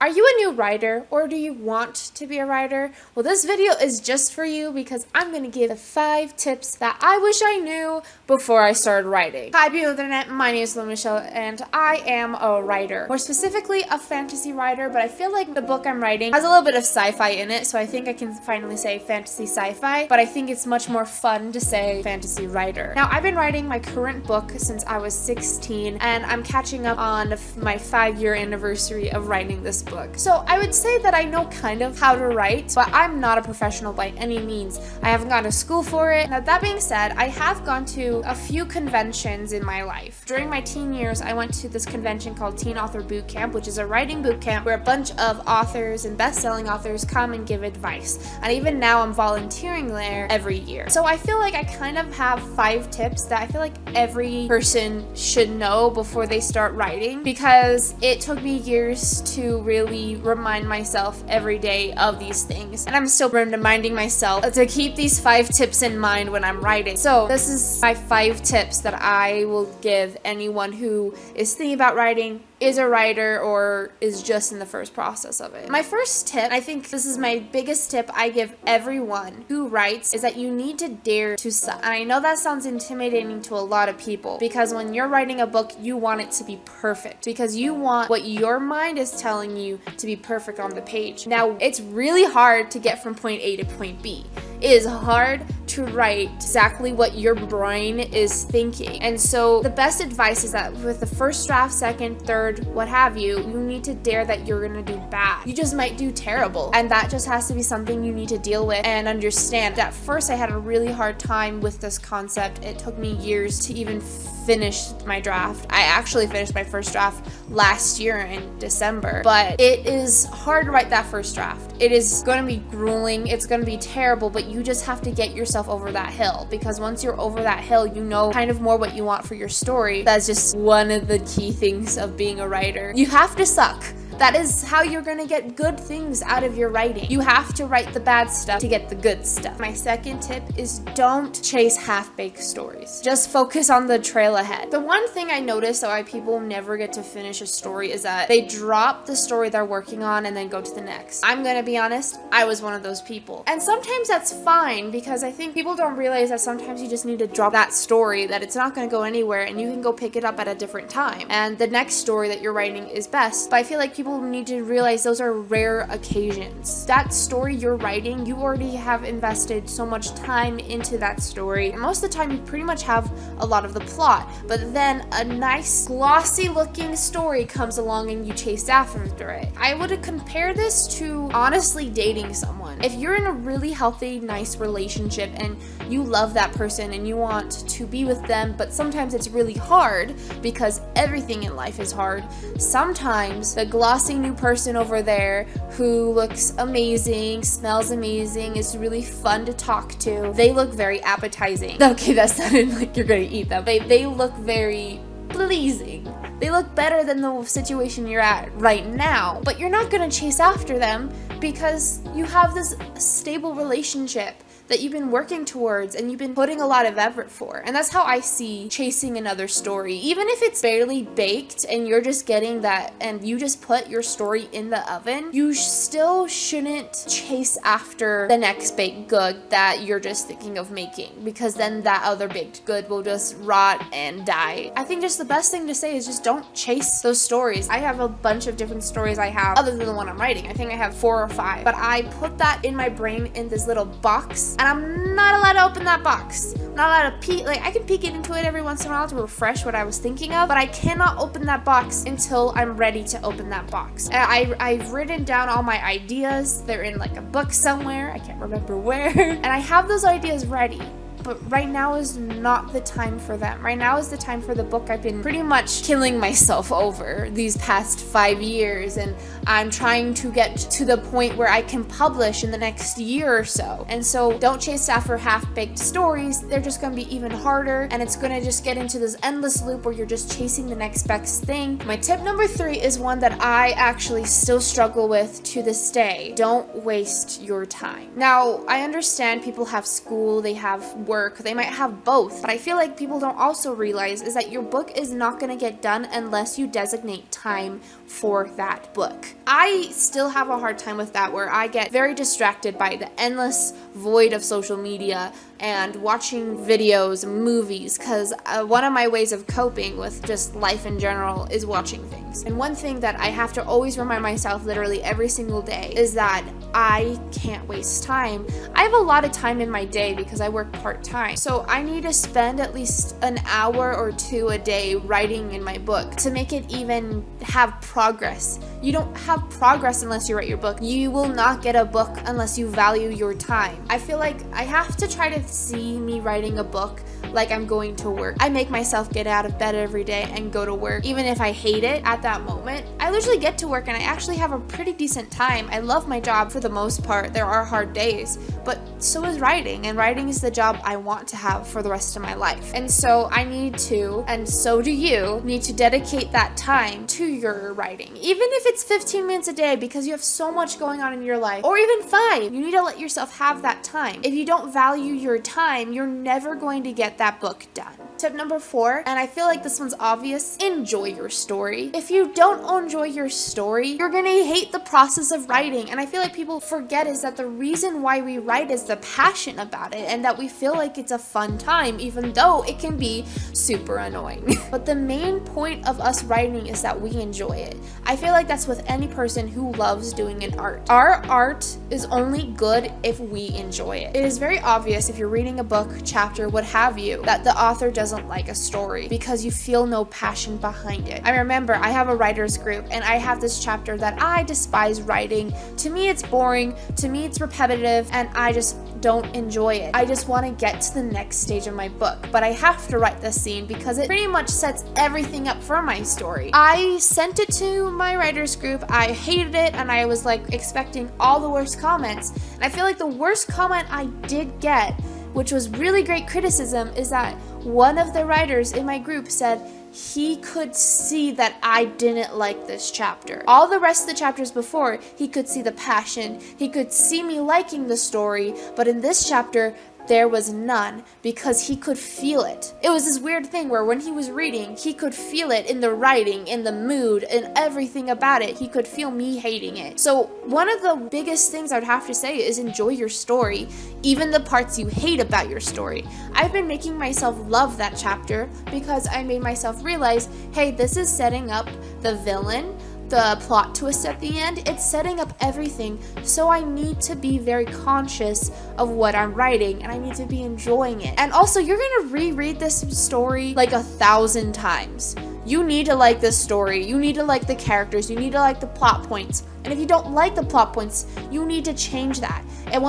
Are you a new writer, or do you want to be a writer? Well, this video is just for you because I'm going to give the 5 tips that I wish I knew before I started writing. Hi people of the internet, my name is melindamichellle and I am a writer. More specifically, a fantasy writer, but I feel like the book I'm writing has a little bit of sci-fi in it, so I think I can finally say fantasy sci-fi, but I think it's much more fun to say fantasy writer. Now, I've been writing my current book since I was 16, and I'm catching up on my 5-year anniversary of writing this book. So I would say that I know kind of how to write, but I'm not a professional by any means. I haven't gone to school for it. Now, that being said, I have gone to a few conventions in my life. During my teen years, I went to this convention called Teen Author Boot Camp, which is a writing boot camp where a bunch of authors and best-selling authors come and give advice. And even now, I'm volunteering there every year. So I feel like I kind of have 5 tips that I feel like every person should know before they start writing, because it took me years to really remind myself every day of these things, and I'm still reminding myself to keep these 5 tips in mind when I'm writing. So this is my 5 tips that I will give anyone who is thinking about writing, is a writer, or is just in the first process of it. My first tip, I think this is my biggest tip I give everyone who writes, is that you need to dare to suck. And I know that sounds intimidating to a lot of people, because when you're writing a book, you want it to be perfect, because you want what your mind is telling you to be perfect on the page. Now, it's really hard to get from point A to point B. It is hard to write exactly what your brain is thinking. And so the best advice is that with the first draft, second, third, what have you, you need to dare that you're gonna do bad. You just might do terrible. And that just has to be something you need to deal with and understand. At first, I had a really hard time with this concept. It took me years to even finish my draft. I actually finished my first draft last year in December, but it is hard to write that first draft. It is going to be grueling, it's going to be terrible, but you just have to get yourself over that hill, because once you're over that hill, you know kind of more what you want for your story. That's just one of the key things of being a writer. You have to suck. That is how you're gonna get good things out of your writing. You have to write the bad stuff to get the good stuff. My second tip is don't chase half-baked stories. Just focus on the trail ahead. The one thing I notice why people never get to finish a story is that they drop the story they're working on and then go to the next. I'm gonna be honest, I was one of those people. And sometimes that's fine, because I think people don't realize that sometimes you just need to drop that story, that it's not gonna go anywhere, and you can go pick it up at a different time. And the next story that you're writing is best. But I feel like people need to realize those are rare occasions. That story you're writing, you already have invested so much time into that story. And most of the time, you pretty much have a lot of the plot. But then a nice, glossy looking story comes along and you chase after it. I would compare this to honestly dating someone. If you're in a really healthy, nice relationship and you love that person and you want to be with them, but sometimes it's really hard because everything in life is hard. Sometimes the glossy new person over there who looks amazing, smells amazing, is really fun to talk to, they look very appetizing. Okay, that sounded like you're gonna eat them. They look very pleasing. They look better than the situation you're at right now, but you're not gonna chase after them because you have this stable relationship that you've been working towards and you've been putting a lot of effort for. And that's how I see chasing another story. Even if it's barely baked and you're just getting that and you just put your story in the oven, you still shouldn't chase after the next baked good that you're just thinking of making, because then that other baked good will just rot and die. I think just the best thing to say is just don't chase those stories. I have a bunch of different stories I have other than the one I'm writing. I think I have 4 or 5, but I put that in my brain in this little box, and I'm not allowed to open that box. I'm not allowed to peek. Like, I can peek into it every once in a while to refresh what I was thinking of, but I cannot open that box until I'm ready to open that box. I've written down all my ideas. They're in like a book somewhere. I can't remember where. And I have those ideas ready. But right now is not the time for them. Right now is the time for the book I've been pretty much killing myself over these past 5 years, and I'm trying to get to the point where I can publish in the next year or so. And so don't chase after half-baked stories. They're just gonna be even harder, and it's gonna just get into this endless loop where you're just chasing the next best thing. My tip number 3 is one that I actually still struggle with to this day. Don't waste your time. Now, I understand people have school, they have work work, they might have both. But I feel like people don't also realize is that your book is not going to get done unless you designate time for that book. I still have a hard time with that, where I get very distracted by the endless void of social media and watching videos, movies, because one of my ways of coping with just life in general is watching things. And one thing that I have to always remind myself literally every single day is that I can't waste time. I have a lot of time in my day because I work part-time. So I need to spend at least an hour or two a day writing in my book to make it even have progress. You don't have progress unless you write your book. You will not get a book unless you value your time. I feel like I have to try to see me writing a book like I'm going to work. I make myself get out of bed every day and go to work. Even if I hate it at that moment, I literally get to work and I actually have a pretty decent time. I love my job for the most part. There are hard days, but so is writing, and writing is the job I want to have for the rest of my life. And so I need to, and so do you, need to dedicate that time to your writing. Even if it's 15 minutes a day because you have so much going on in your life, or even 5, you need to let yourself have that time. If you don't value your time, you're never going to get that book done. Tip number 4, and I feel like this one's obvious, enjoy your story. If you don't enjoy your story, you're gonna hate the process of writing. And I feel like people forget is that the reason why we write is the passion about it and that we feel like it's a fun time, even though it can be super annoying. But the main point of us writing is that we enjoy it. I feel like that's with any person who loves doing an art. Our art is only good if we enjoy it. It is very obvious if you're reading a book, chapter, what have you, that the author doesn't like a story because you feel no passion behind it. I remember I have a writer's group and I have this chapter that I despise writing. To me it's boring, to me it's repetitive, and I just don't enjoy it. I just want to get to the next stage of my book, but I have to write this scene because it pretty much sets everything up for my story. I sent it to my writer's group, I hated it, and I was like expecting all the worst comments. And I feel like the worst comment I did get, which was really great criticism, is that one of the writers in my group said he could see that I didn't like this chapter. All the rest of the chapters before, he could see the passion, he could see me liking the story, but in this chapter, there was none because he could feel it. It was this weird thing where when he was reading, he could feel it in the writing, in the mood, and everything about it. He could feel me hating it. So one of the biggest things I'd have to say is enjoy your story, even the parts you hate about your story. I've been making myself love that chapter because I made myself realize, hey, this is setting up the villain, the plot twist at the end, it's setting up everything. So I need to be very conscious of what I'm writing and I need to be enjoying it. And also, you're gonna reread this story like 1,000 times. You need to like this story, you need to like the characters, you need to like the plot points. And if you don't like the plot points, you need to change that. And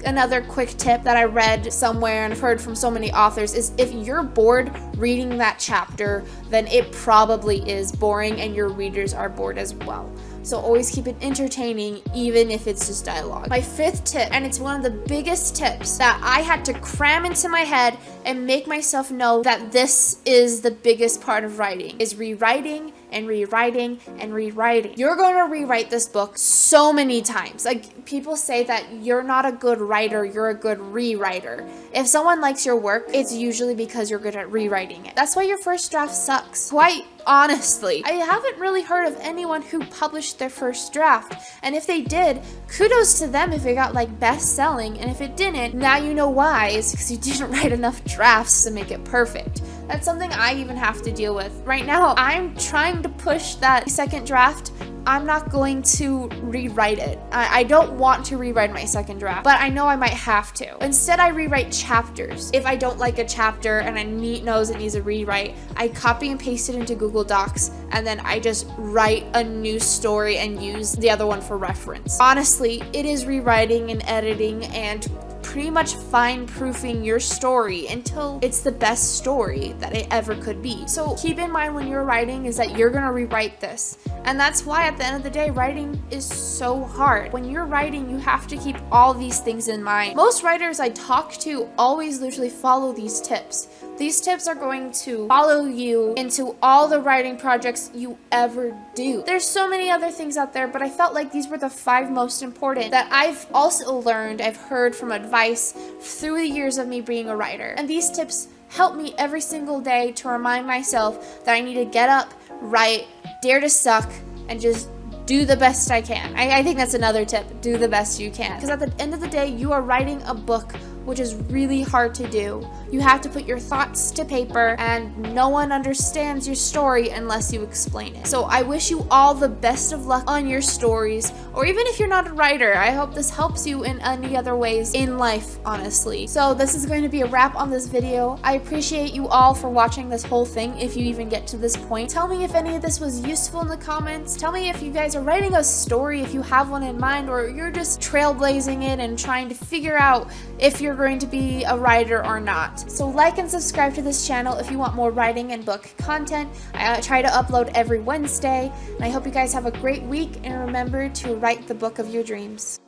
another quick tip that I read somewhere and I've heard from so many authors is if you're bored reading that chapter, then it probably is boring and your readers are bored as well. So always keep it entertaining, even if it's just dialogue. My 5th tip, and it's one of the biggest tips that I had to cram into my head and make myself know that this is the biggest part of writing, is rewriting and rewriting and rewriting. You're going to rewrite this book so many times. Like, people say that you're not a good writer, you're a good rewriter. If someone likes your work, it's usually because you're good at rewriting it. That's why your first draft sucks. Quite honestly, I haven't really heard of anyone who published their first draft. And if they did, kudos to them if it got like best-selling. And if it didn't, now you know why. It's because you didn't write enough drafts to make it perfect. That's something I even have to deal with. Right now, I'm trying to push that second draft. I'm not going to rewrite it. I don't want to rewrite my second draft, but I know I might have to. Instead, I rewrite chapters. If I don't like a chapter and I knows it needs a rewrite, I copy and paste it into Google Docs, and then I just write a new story and use the other one for reference. Honestly, it is rewriting and editing and pretty much fine-proofing your story until it's the best story that it ever could be. So keep in mind when you're writing is that you're gonna rewrite this. And that's why at the end of the day, writing is so hard. When you're writing, you have to keep all these things in mind. Most writers I talk to always literally follow these tips. These tips are going to follow you into all the writing projects you ever do. There's so many other things out there, but I felt like these were the 5 most important that I've also learned, I've heard from advice through the years of me being a writer. And these tips help me every single day to remind myself that I need to get up, write, dare to suck, and just do the best I can. I think that's another tip. Do the best you can. Because at the end of the day, you are writing a book, which is really hard to do. You have to put your thoughts to paper, and no one understands your story unless you explain it. So I wish you all the best of luck on your stories, or even if you're not a writer, I hope this helps you in any other ways in life, honestly. So this is going to be a wrap on this video. I appreciate you all for watching this whole thing, if you even get to this point. Tell me if any of this was useful in the comments. Tell me if you guys are writing a story, if you have one in mind, or you're just trailblazing it and trying to figure out if you're going to be a writer or not. So like and subscribe to this channel if you want more writing and book content. I try to upload every Wednesday, and I hope you guys have a great week, and remember to write the book of your dreams.